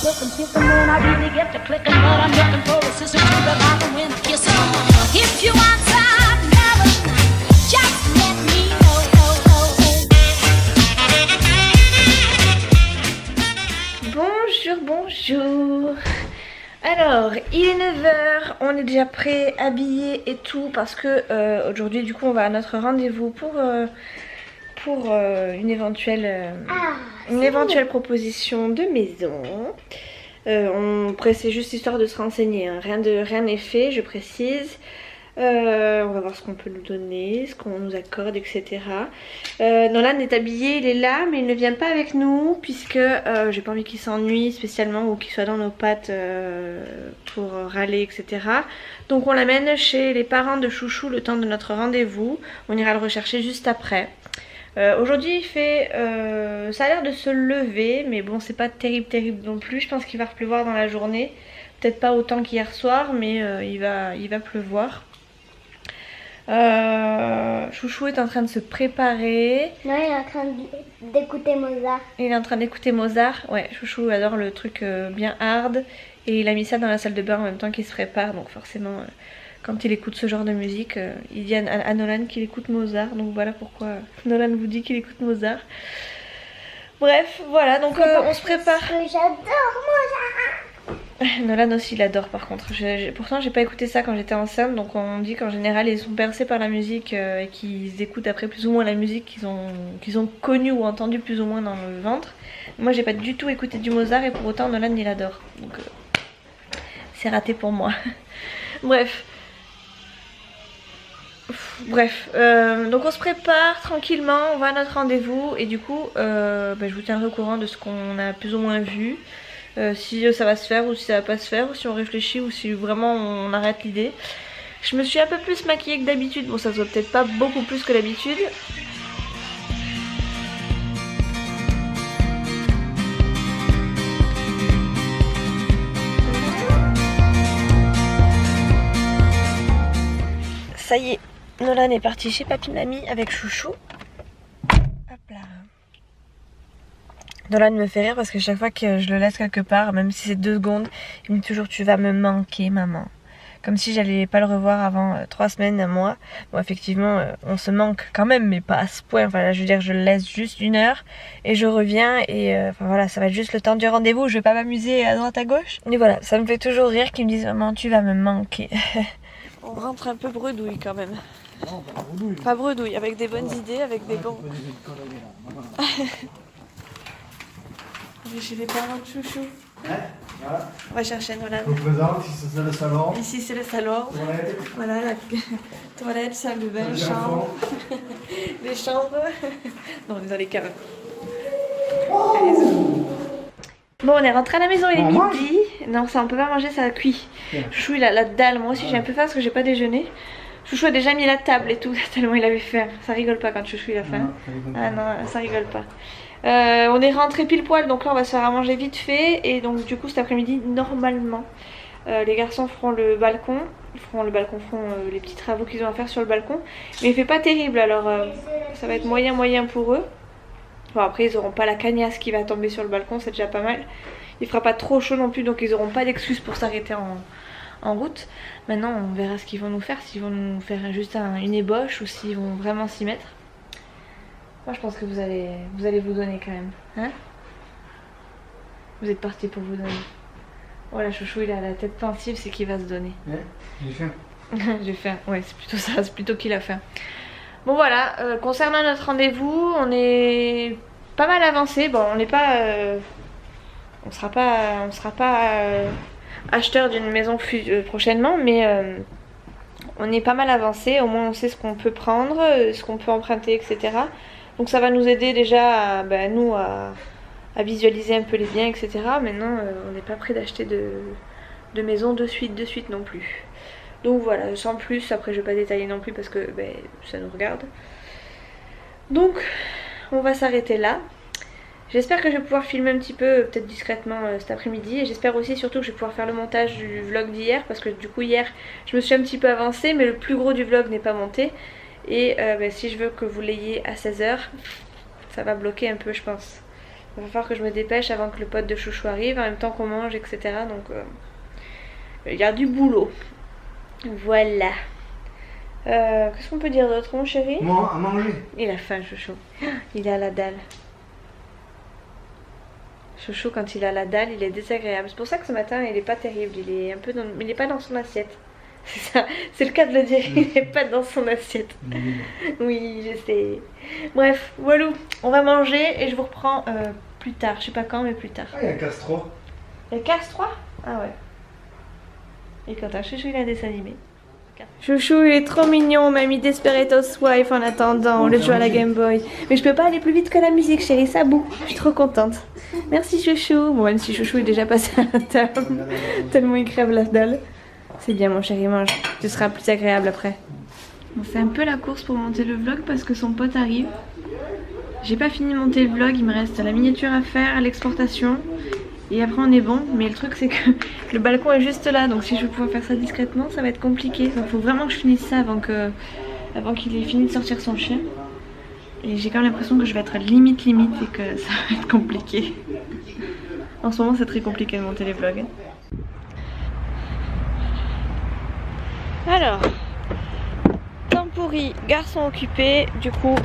looking, picking when I really get to clicking, but I'm looking for a sister to revive and win a kiss. If you want some loving, just let me know. Bonjour, bonjour. Alors, il est 9h, on est déjà prêt, habillé et tout parce que aujourd'hui du coup on va à notre rendez-vous pour une éventuelle proposition de maison. C'est juste histoire de se renseigner, hein. Rien n'est fait, je précise. On va voir ce qu'on peut nous donner, ce qu'on nous accorde, etc. Nolan est habillé, il est là, mais il ne vient pas avec nous puisque j'ai pas envie qu'il s'ennuie spécialement ou qu'il soit dans nos pattes pour râler, etc. Donc on l'amène chez les parents de Chouchou le temps de notre rendez-vous. On ira le rechercher juste après. Aujourd'hui il fait, ça a l'air de se lever, mais bon c'est pas terrible non plus. Je pense qu'il va pleuvoir dans la journée, peut-être pas autant qu'hier soir, mais il va pleuvoir. Chouchou est en train de se préparer. Non, il est en train d'écouter Mozart. Il est en train d'écouter Mozart. Ouais, Chouchou adore le truc bien hard. Et il a mis ça dans la salle de bain en même temps qu'il se prépare. Donc forcément, quand il écoute ce genre de musique, il dit à Nolan qu'il écoute Mozart. Donc voilà pourquoi Nolan vous dit qu'il écoute Mozart. Bref, voilà, donc on se prépare. Parce que j'adore Mozart. Nolan aussi il adore par contre. Pourtant j'ai pas écouté ça quand j'étais enceinte. Donc on dit qu'en général ils sont bercés par la musique et qu'ils écoutent après plus ou moins la musique qu'ils ont connue ou entendue plus ou moins dans le ventre. Moi j'ai pas du tout écouté du Mozart et pour autant Nolan il adore. Donc c'est raté pour moi. Bref, donc on se prépare tranquillement, on va à notre rendez-vous et du coup je vous tiendrai au courant de ce qu'on a plus ou moins vu. Si ça va se faire ou si ça va pas se faire, ou si on réfléchit ou si vraiment on arrête l'idée. Je me suis un peu plus maquillée que d'habitude, bon ça se voit peut-être pas beaucoup plus que d'habitude. Ça y est, Nolan est parti chez Papy Mamie avec Chouchou. Hop là. Nolan me fait rire parce que chaque fois que je le laisse quelque part, même si c'est 2 secondes, il me dit toujours tu vas me manquer maman. Comme si j'allais pas le revoir avant 3 semaines, un mois. Bon effectivement on se manque quand même mais pas à ce point. Enfin là je veux dire je le laisse juste 1 heure et je reviens et enfin voilà ça va être juste le temps du rendez-vous. Je vais pas m'amuser à droite à gauche. Mais voilà ça me fait toujours rire qu'ils me disent maman tu vas me manquer. On rentre un peu bredouille quand même. Non, pas bredouille. Pas bredouille, avec des bonnes idées, avec des bons... On est chez les parents de Chouchou. Voilà. On va chercher Nolan. Je vous présente, ici c'est le salon. Ici c'est le salon. Toilette. Voilà la toilette, salle de bain, chambre. Les chambres. Non, on est dans les caves. Bon, on est rentré à la maison, il est midi. Non, ça on peut pas manger, ça cuit. Chouchou il a la dalle, moi aussi j'ai un peu faim parce que j'ai pas déjeuné. Chouchou a déjà mis la table et tout, tellement il avait faim. Ça rigole pas quand Chouchou il a faim. Ah non, ça rigole pas. On est rentré pile poil, donc là on va se faire à manger vite fait. Et donc du coup cet après-midi, normalement, les garçons feront le balcon. Ils feront les petits travaux qu'ils ont à faire sur le balcon. Mais il fait pas terrible, alors ça va être moyen pour eux. Bon après ils auront pas la cagnasse qui va tomber sur le balcon, c'est déjà pas mal. Il fera pas trop chaud non plus, donc ils auront pas d'excuses pour s'arrêter en route. Maintenant on verra ce qu'ils vont nous faire, s'ils vont nous faire juste une ébauche ou s'ils vont vraiment s'y mettre. Moi je pense que vous allez vous donner quand même, hein. Vous êtes partis pour vous donner. Voilà Chouchou il a la tête pensive, c'est qu'il va se donner. Ouais, j'ai faim. J'ai faim, ouais c'est plutôt ça, c'est plutôt qu'il a faim. Bon voilà, concernant notre rendez-vous, on est pas mal avancé. Bon on n'est pas... on sera pas acheteur d'une maison prochainement, mais on est pas mal avancé. Au moins on sait ce qu'on peut prendre, ce qu'on peut emprunter, etc. Donc ça va nous aider déjà à visualiser un peu les biens, etc. Maintenant on n'est pas prêt d'acheter de maison de suite non plus. Donc voilà, sans plus, après je vais pas détailler non plus parce que ça nous regarde. Donc on va s'arrêter là. J'espère que je vais pouvoir filmer un petit peu, peut-être discrètement cet après-midi. Et j'espère aussi surtout que je vais pouvoir faire le montage du vlog d'hier. Parce que du coup hier je me suis un petit peu avancée, mais le plus gros du vlog n'est pas monté. Et si je veux que vous l'ayez à 16h, ça va bloquer un peu je pense. Il va falloir que je me dépêche avant que le pote de chouchou arrive, en même temps qu'on mange, etc. Donc il y a du boulot. Voilà. Qu'est-ce qu'on peut dire d'autre, mon chéri? Moi, à manger. Il a faim, chouchou. Il est à la dalle. Chouchou, quand il a la dalle, il est désagréable. C'est pour ça que ce matin, il est pas terrible. Il est un peu il est pas dans son assiette. C'est ça, c'est le cas de le dire. Il n'est pas dans son assiette. Oui, je sais. Bref, voilà. On va manger et je vous reprends plus tard. Je sais pas quand, mais plus tard. Ah, il y a Castro. Il y a Cars 3? Ah ouais. Et quand Chouchou, il a des animés. Chouchou, il est trop mignon. On m'a mis Desperate Housewife en attendant. On le joue à la Game Boy. Mais je peux pas aller plus vite que la musique, chérie. Ça boue. Je suis trop contente. Merci, Chouchou. Bon, même si Chouchou est déjà passé à la table. Tellement il crève la dalle. C'est bien, mon chéri, mange. Tu seras plus agréable après. On fait un peu la course pour monter le vlog parce que son pote arrive. J'ai pas fini de monter le vlog. Il me reste la miniature à faire, l'exportation. Et après on est bon, mais le truc c'est que le balcon est juste là, donc si je veux pouvoir faire ça discrètement ça va être compliqué. Donc il faut vraiment que je finisse ça avant qu'il ait fini de sortir son chien. Et j'ai quand même l'impression que je vais être limite et que ça va être compliqué. En ce moment c'est très compliqué de monter les vlogs. Alors, temps pourri, garçon occupé, du coup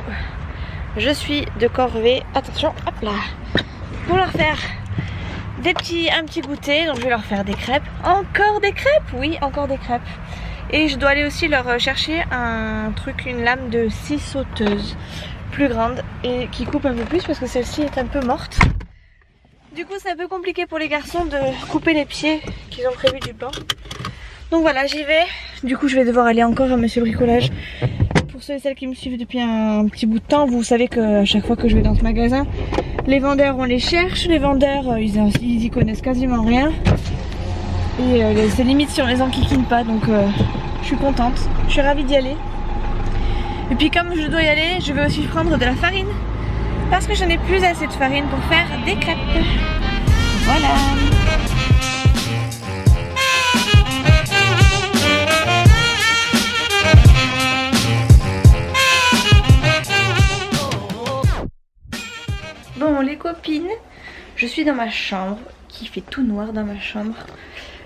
je suis de corvée. Attention, hop là, pour leur faire un petit goûter, donc je vais leur faire des crêpes. Encore des crêpes? Oui, encore des crêpes. Et je dois aller aussi leur chercher une lame de scie sauteuse plus grande et qui coupe un peu plus parce que celle-ci est un peu morte. Du coup c'est un peu compliqué pour les garçons de couper les pieds qu'ils ont prévu du banc. Donc voilà, j'y vais. Du coup je vais devoir aller encore à Monsieur Bricolage. Pour ceux et celles qui me suivent depuis un petit bout de temps, vous savez qu'à chaque fois que je vais dans ce magasin, les vendeurs on les cherche, les vendeurs ils y connaissent quasiment rien. Et c'est limite si on les enquiquine pas, donc je suis contente, je suis ravie d'y aller. Et puis comme je dois y aller, je vais aussi prendre de la farine. Parce que je n'ai plus assez de farine pour faire des crêpes. Voilà. Bon les copines, je suis dans ma chambre, qui fait tout noir dans ma chambre.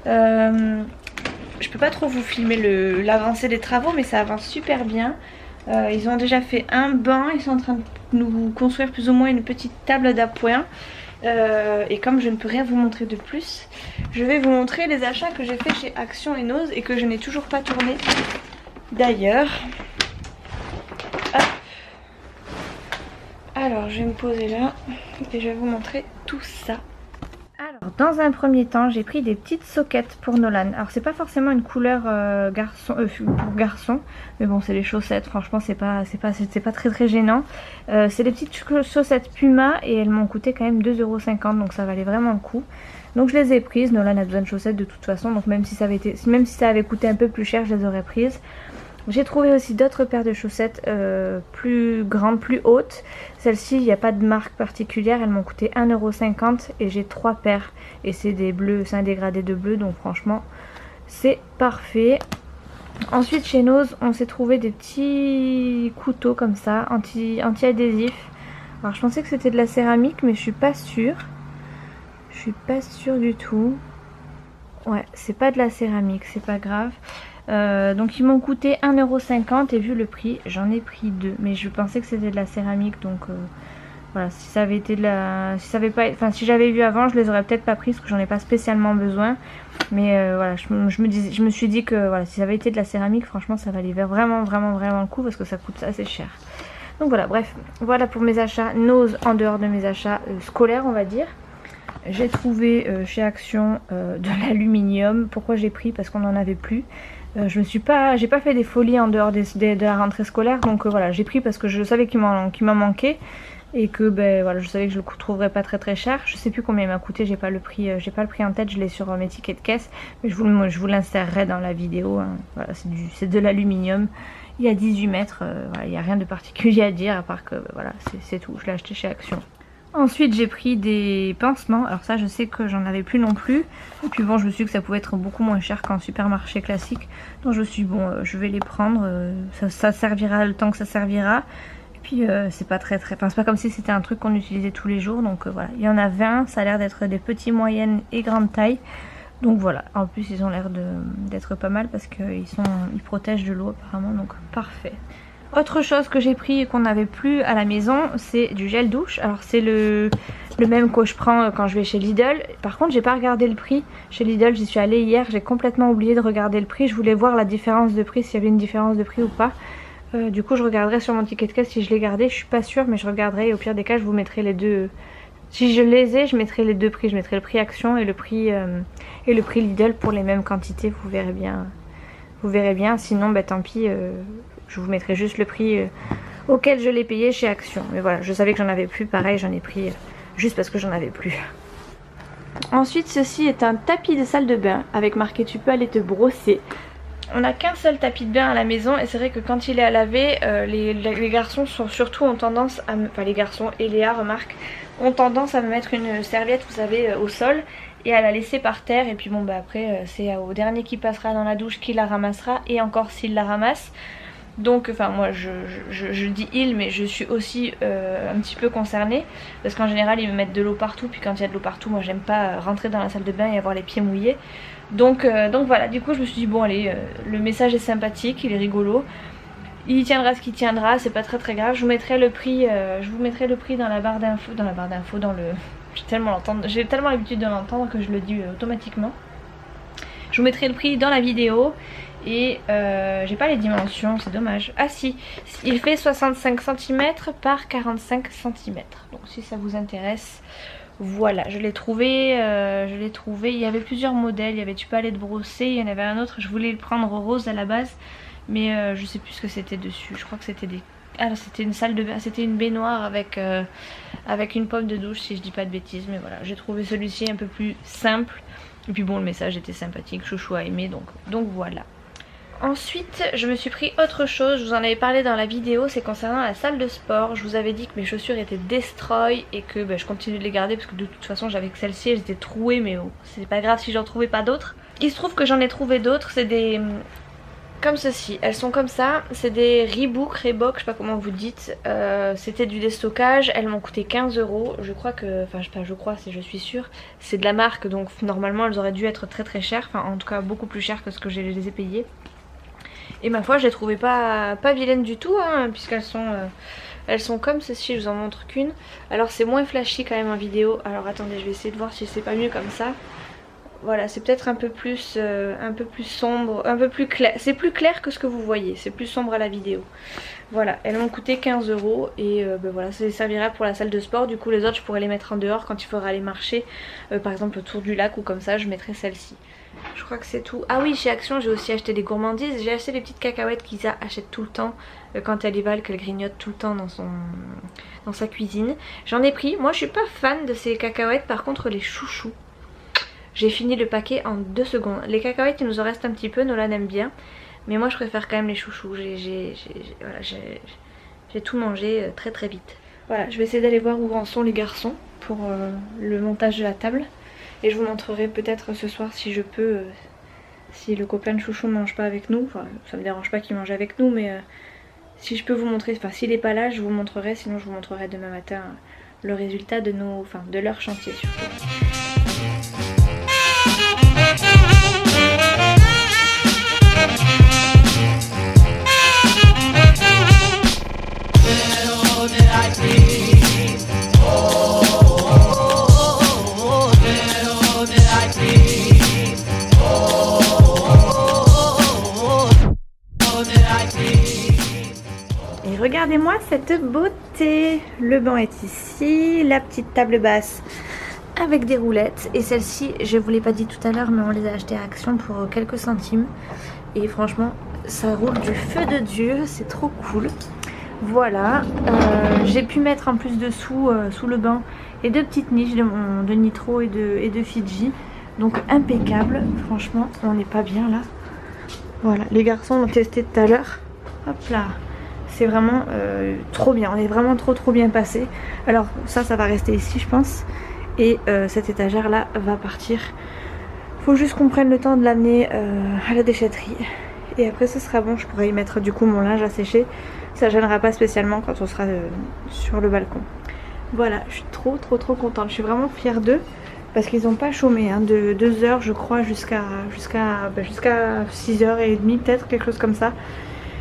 Je peux pas trop vous filmer l'avancée des travaux, mais ça avance super bien. Ils ont déjà fait un banc, ils sont en train de nous construire plus ou moins une petite table d'appoint. Et comme je ne peux rien vous montrer de plus, je vais vous montrer les achats que j'ai fait chez Action et Nose et que je n'ai toujours pas tourné d'ailleurs. Alors je vais me poser là et je vais vous montrer tout ça. Alors dans un premier temps j'ai pris des petites soquettes pour Nolan. Alors c'est pas forcément une couleur pour garçon, mais bon c'est les chaussettes, franchement c'est pas très gênant. C'est des petites chaussettes Puma et elles m'ont coûté quand même 2,50 €, donc ça valait vraiment le coup. Donc je les ai prises. Nolan a besoin de chaussettes de toute façon, donc même si ça avait coûté un peu plus cher, je les aurais prises. J'ai trouvé aussi d'autres paires de chaussettes plus grandes, plus hautes. Celles-ci, il n'y a pas de marque particulière, elles m'ont coûté 1,50 € et j'ai 3 paires. Et c'est des bleus, c'est un dégradé de bleu, donc franchement, c'est parfait. Ensuite, chez Nose, on s'est trouvé des petits couteaux comme ça, anti-adhésifs. Alors je pensais que c'était de la céramique, mais je suis pas sûre. Je suis pas sûre du tout. Ouais, c'est pas de la céramique, c'est pas grave. Donc ils m'ont coûté 1,50 € et vu le prix j'en ai pris 2, mais je pensais que c'était de la céramique, donc voilà, si ça avait été de la, si j'avais vu avant je les aurais peut-être pas prises parce que j'en ai pas spécialement besoin, mais voilà, je me suis dit que voilà, si ça avait été de la céramique franchement ça valait vraiment le coup parce que ça coûte assez cher. Donc voilà, bref, voilà pour mes achats Nose en dehors de mes achats scolaires on va dire. J'ai trouvé chez Action de l'aluminium. Pourquoi j'ai pris? Parce qu'on n'en avait plus. J'ai pas fait des folies en dehors de la rentrée scolaire, donc voilà, j'ai pris parce que je savais qu'il m'en manquait et que ben voilà, je savais que je le trouverais pas très cher. Je sais plus combien il m'a coûté, j'ai pas le prix en tête, je l'ai sur mes tickets de caisse, mais je vous l'insérerai dans la vidéo. Hein. Voilà, c'est de l'aluminium. Il y a 18 mètres, voilà, il n'y a rien de particulier à dire à part que voilà, c'est tout. Je l'ai acheté chez Action. Ensuite j'ai pris des pansements, alors ça je sais que j'en avais plus non plus. Et puis bon, je me suis dit que ça pouvait être beaucoup moins cher qu'en supermarché classique. Donc je me suis dit bon, je vais les prendre, ça servira le temps que ça servira. Et Puis c'est pas très enfin, c'est pas comme si c'était un truc qu'on utilisait tous les jours. Donc voilà, il y en a 20, ça a l'air d'être des petits, moyennes et grandes tailles. Donc voilà, en plus ils ont l'air d'être pas mal parce qu'ils protègent de l'eau apparemment, donc parfait. Autre chose que j'ai pris et qu'on n'avait plus à la maison, c'est du gel douche. Alors c'est le même que je prends quand je vais chez Lidl. Par contre j'ai pas regardé le prix chez Lidl, j'y suis allée hier, j'ai complètement oublié de regarder le prix. Je voulais voir la différence de prix, s'il y avait une différence de prix ou pas. Du coup je regarderai sur mon ticket de caisse si je l'ai gardé, je suis pas sûre mais je regarderai et au pire des cas je vous mettrai les deux. Si je les ai, je mettrai les deux prix, je mettrai le prix Action et le prix Lidl pour les mêmes quantités, vous verrez bien. Vous verrez bien, sinon bah, tant pis, je vous mettrai juste le prix auquel je l'ai payé chez Action. Mais voilà, je savais que j'en avais plus, pareil j'en ai pris juste parce que j'en avais plus. Ensuite ceci est un tapis de salle de bain avec marqué tu peux aller te brosser. On n'a qu'un seul tapis de bain à la maison et c'est vrai que quand il est à laver, les garçons ont tendance à me... Enfin les garçons et Léa remarque, ont tendance à me mettre une serviette, vous savez, au sol et à la laisser par terre. Et puis bon bah après c'est au dernier qui passera dans la douche qui la ramassera et encore s'il la ramasse. Donc enfin moi je dis il mais je suis aussi un petit peu concernée parce qu'en général ils me mettent de l'eau partout, puis quand il y a de l'eau partout moi j'aime pas rentrer dans la salle de bain et avoir les pieds mouillés. Donc voilà, du coup je me suis dit bon allez, le message est sympathique, il est rigolo, il tiendra ce qu'il tiendra, c'est pas très grave. Je vous mettrai le prix, dans la barre d'infos, dans le... J'ai tellement l'habitude de l'entendre que je le dis automatiquement. Je vous mettrai le prix dans la vidéo et j'ai pas les dimensions, c'est dommage. Ah si, il fait 65 cm par 45 cm, donc si ça vous intéresse. Voilà, je l'ai trouvé, il y avait plusieurs modèles, il y avait tu peux aller te brosser, il y en avait un autre, je voulais le prendre rose à la base, mais je sais plus ce que c'était dessus, je crois que c'était des... Ah c'était une salle de bain, c'était une baignoire avec une pomme de douche si je dis pas de bêtises, mais voilà, j'ai trouvé celui-ci un peu plus simple, et puis bon le message était sympathique, chouchou a aimé, donc voilà. Ensuite je me suis pris autre chose, je vous en avais parlé dans la vidéo, c'est concernant la salle de sport. Je vous avais dit que mes chaussures étaient destroy et que je continue de les garder parce que de toute façon j'avais que celle-ci, elles étaient trouées, mais oh, c'est pas grave si j'en trouvais pas d'autres. Il se trouve que j'en ai trouvé d'autres, c'est des... comme ceci, elles sont comme ça, c'est des Reebok, je sais pas comment vous dites, c'était du déstockage, elles m'ont coûté 15 €, je crois que, enfin je suis sûre, c'est de la marque donc normalement elles auraient dû être très chères, enfin en tout cas beaucoup plus chères que ce que je les ai payées. Et ma foi je les trouvais pas vilaines du tout hein, puisqu'elles sont elles sont comme ceci, je vous en montre qu'une. Alors c'est moins flashy quand même en vidéo, alors attendez je vais essayer de voir si c'est pas mieux comme ça. Voilà, c'est peut-être un peu plus sombre, un peu plus clair, c'est plus clair que ce que vous voyez, c'est plus sombre à la vidéo. Voilà, elles m'ont coûté 15 € et voilà, ça servira pour la salle de sport. Du coup les autres je pourrais les mettre en dehors quand il faudra aller marcher, par exemple autour du lac ou comme ça, je mettrai celle-ci. Je crois que c'est tout. Ah oui, chez Action j'ai aussi acheté des gourmandises, j'ai acheté des petites cacahuètes qu'Isa achète tout le temps quand elle y va, qu'elle grignote tout le temps dans sa cuisine. J'en ai pris, moi je suis pas fan de ces cacahuètes, par contre les chouchous, j'ai fini le paquet en 2 secondes. Les cacahuètes il nous en reste un petit peu, Nolan aime bien, mais moi je préfère quand même les chouchous. J'ai tout mangé très vite. Voilà, je vais essayer d'aller voir où en sont les garçons pour le montage de la table. Et je vous montrerai peut-être ce soir si je peux, si le copain de chouchou ne mange pas avec nous. Enfin ça me dérange pas qu'il mange avec nous, mais si je peux vous montrer, enfin s'il n'est pas là je vous montrerai, sinon je vous montrerai demain matin le résultat de de leur chantier surtout. Et regardez-moi cette beauté, le banc est ici, la petite table basse avec des roulettes, et celle-ci je vous l'ai pas dit tout à l'heure mais on les a achetées à Action pour quelques centimes et franchement ça roule du feu de Dieu, c'est trop cool. Voilà, j'ai pu mettre en plus dessous sous le banc les 2 petites niches de Nitro et de Fidji, donc impeccable, franchement on n'est pas bien là. Voilà, les garçons l'ont testé tout à l'heure, hop là, c'est vraiment trop bien, on est vraiment trop bien passé. Alors ça va rester ici je pense, et cette étagère là va partir. Faut juste qu'on prenne le temps de l'amener à la déchetterie Et après ce sera bon, je pourrai y mettre du coup mon linge à sécher. Ça gênera pas spécialement quand on sera sur le balcon. Voilà, je suis trop contente. Je suis vraiment fière d'eux. Parce qu'ils n'ont pas chômé, hein, de 2h je crois jusqu'à 6h30 peut-être, quelque chose comme ça.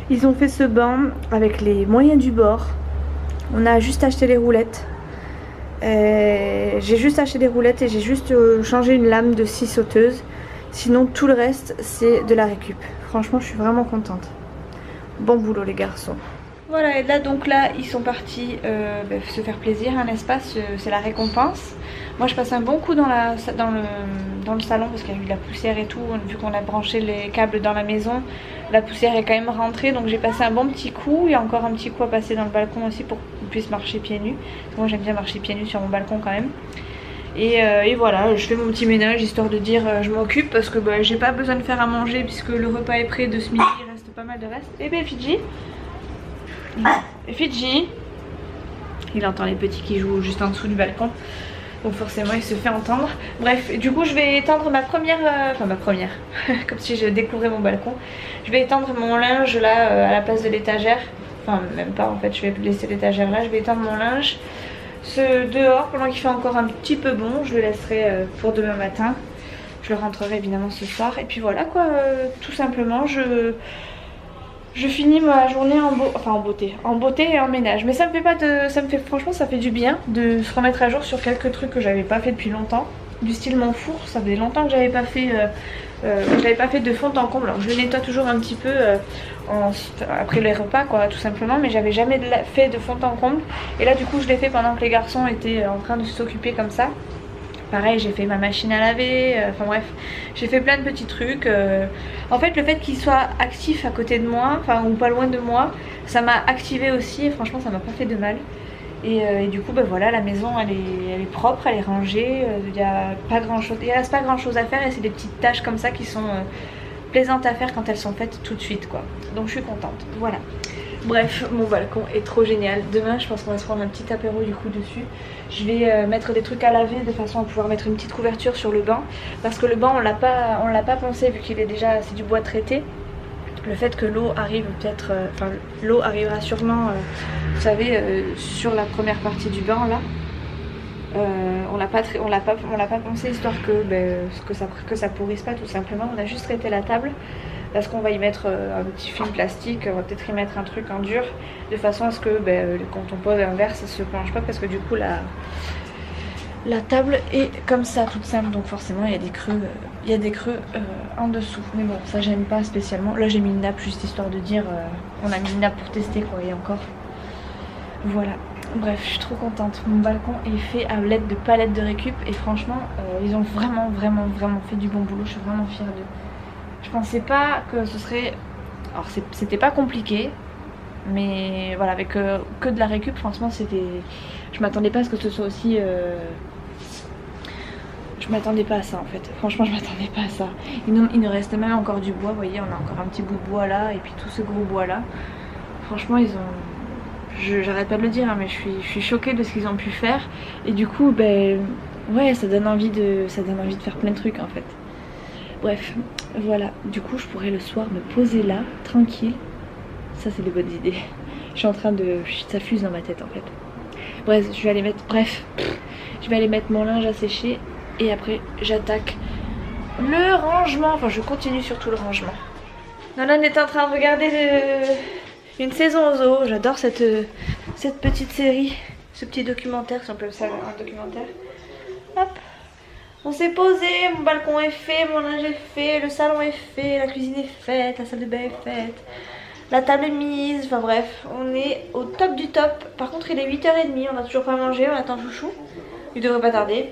Ils ont fait ce banc avec les moyens du bord. On a juste acheté les roulettes. J'ai juste acheté des roulettes et j'ai juste changé une lame de scie sauteuse. Sinon tout le reste c'est de la récup. Franchement je suis vraiment contente. Bon boulot les garçons. Voilà, et là donc là ils sont partis se faire plaisir, n'est-ce pas, c'est la récompense. Moi je passe un bon coup dans le salon parce qu'il y a eu de la poussière et tout, vu qu'on a branché les câbles dans la maison, la poussière est quand même rentrée, donc j'ai passé un bon petit coup. Il y a encore un petit coup à passer dans le balcon aussi pour qu'on puisse marcher pieds nus. Moi j'aime bien marcher pieds nus sur mon balcon quand même. Et voilà, je fais mon petit ménage histoire de dire je m'occupe parce que j'ai pas besoin de faire à manger puisque le repas est prêt de ce midi, il reste pas mal de reste. Et bien Fidji, il entend les petits qui jouent juste en dessous du balcon. Donc forcément il se fait entendre. Bref, du coup je vais étendre ma première, comme si je découvrais mon balcon. Je vais étendre mon linge là à la place de l'étagère. Enfin même pas en fait, je vais laisser l'étagère là. Je vais étendre mon linge dehors pendant qu'il fait encore un petit peu bon. Je le laisserai pour demain matin. Je le rentrerai évidemment ce soir. Et puis voilà quoi, tout simplement je finis ma journée en beauté et en ménage. Mais ça me fait pas de... franchement ça fait du bien de se remettre à jour sur quelques trucs que j'avais pas fait depuis longtemps. Du style mon four, ça faisait longtemps que j'avais pas fait de fond en comble. Alors je le nettoie toujours un petit peu après les repas quoi, tout simplement, mais j'avais jamais fait de fond en comble. Et là du coup je l'ai fait pendant que les garçons étaient en train de s'occuper comme ça. Pareil, j'ai fait ma machine à laver, enfin bref, j'ai fait plein de petits trucs. En fait, le fait qu'il soit actif à côté de moi, enfin ou pas loin de moi, ça m'a activé aussi et franchement ça m'a pas fait de mal. Et du coup, voilà, la maison elle est propre, elle est rangée, il n'y a pas grand chose, il reste pas grand chose à faire et c'est des petites tâches comme ça qui sont plaisantes à faire quand elles sont faites tout de suite quoi. Donc je suis contente, voilà. Bref, mon balcon est trop génial. Demain je pense qu'on va se prendre un petit apéro du coup dessus. Je vais mettre des trucs à laver de façon à pouvoir mettre une petite couverture sur le banc. Parce que le banc on l'a pas poncé vu qu'il est déjà, c'est du bois traité. Le fait que l'eau arrive peut-être, l'eau arrivera sûrement, vous savez, sur la première partie du banc là. On l'a pas poncé histoire que ça pourrisse pas tout simplement. On a juste traité la table. Parce qu'on va y mettre un petit film plastique, on va peut-être y mettre un truc en dur de façon à ce que quand on pose un verre ça se penche pas parce que du coup la table est comme ça toute simple, donc forcément il y a des creux, en dessous, mais bon ça j'aime pas spécialement. Là j'ai mis une nappe juste histoire de dire on a mis une nappe pour tester quoi, et encore voilà. Bref, je suis trop contente, mon balcon est fait à l'aide de palettes de récup et franchement ils ont vraiment fait du bon boulot, je suis vraiment fière d'eux. Je pensais pas que ce serait... Alors c'était pas compliqué, mais voilà, avec que de la récup, franchement c'était... Je m'attendais pas à ce que ce soit aussi... Je m'attendais pas à ça en fait, franchement je m'attendais pas à ça. Il nous reste même encore du bois, vous voyez, on a encore un petit bout de bois là, et puis tout ce gros bois là. Franchement ils ont... J'arrête pas de le dire, hein, mais je suis choquée de ce qu'ils ont pu faire. Et du coup, ouais, ça donne envie de faire plein de trucs en fait. Bref, voilà, du coup je pourrais le soir me poser là, tranquille. Ça c'est des bonnes idées. Je suis en train de... ça fuse dans ma tête en fait. Bref, je vais aller mettre mon linge à sécher. Et après j'attaque le rangement. Enfin je continue surtout le rangement. Nolan est en train de regarder une saison au zoo. J'adore cette petite série. Ce petit documentaire, si on peut appeler ça un documentaire. Hop. On s'est posé, mon balcon est fait, mon linge est fait, le salon est fait, la cuisine est faite, la salle de bain est faite, la table est mise, enfin bref, on est au top du top. Par contre il est 8h30, on n'a toujours pas mangé, on attend Chouchou, il devrait pas tarder.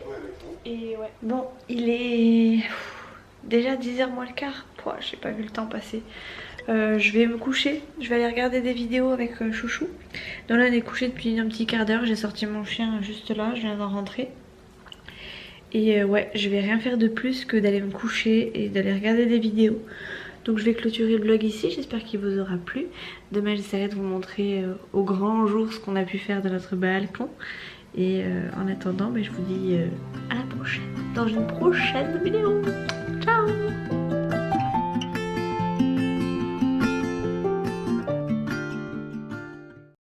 Et ouais, bon, il est déjà 10h moins le quart, j'ai pas vu le temps passer. Je vais me coucher, je vais aller regarder des vidéos avec Chouchou. Donc là on est couché depuis un petit quart d'heure, j'ai sorti mon chien juste là, je viens d'en rentrer. Et ouais, je vais rien faire de plus que d'aller me coucher et d'aller regarder des vidéos. Donc je vais clôturer le vlog ici, j'espère qu'il vous aura plu. Demain j'essaierai de vous montrer au grand jour ce qu'on a pu faire de notre balcon. Et en attendant, je vous dis à la prochaine, dans une prochaine vidéo. Ciao!